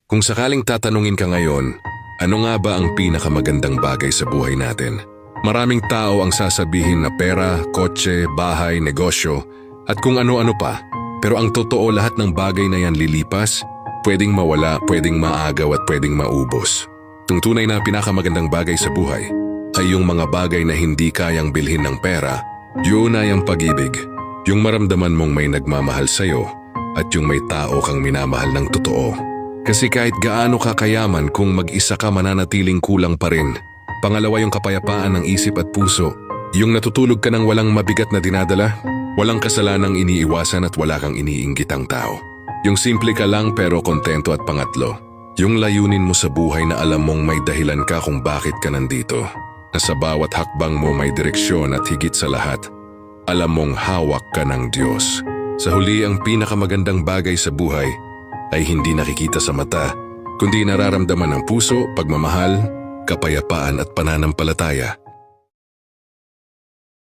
Kung sakaling tatanungin ka ngayon, ano nga ba ang pinakamagandang bagay sa buhay natin? Maraming tao ang sasabihin na pera, kotse, bahay, negosyo, at kung ano-ano pa. Pero ang totoo, lahat ng bagay na yan lilipas, pwedeng mawala, pwedeng maagaw at pwedeng maubos. Ang tunay na pinakamagandang bagay sa buhay ay yung mga bagay na hindi kayang bilhin ng pera. Yun ay ang pag-ibig. Yung maramdaman mong may nagmamahal sa'yo at yung may tao kang minamahal ng totoo. Kasi kahit gaano ka kayaman, kung mag-isa ka, mananatiling kulang pa rin. Pangalawa, yung kapayapaan ng isip at puso. Yung natutulog ka ng walang mabigat na dinadala, walang kasalanang iniiwasan at wala kang iniinggitang tao. Yung simple ka lang pero kontento. At pangatlo, yung layunin mo sa buhay na alam mong may dahilan ka kung bakit ka nandito. Na sa bawat hakbang mo may direksyon at higit sa lahat, alam mong hawak ka ng Diyos. Sa huli, ang pinakamagandang bagay sa buhay ay hindi nakikita sa mata, kundi nararamdaman ng puso, pagmamahal, kapayapaan at pananampalataya.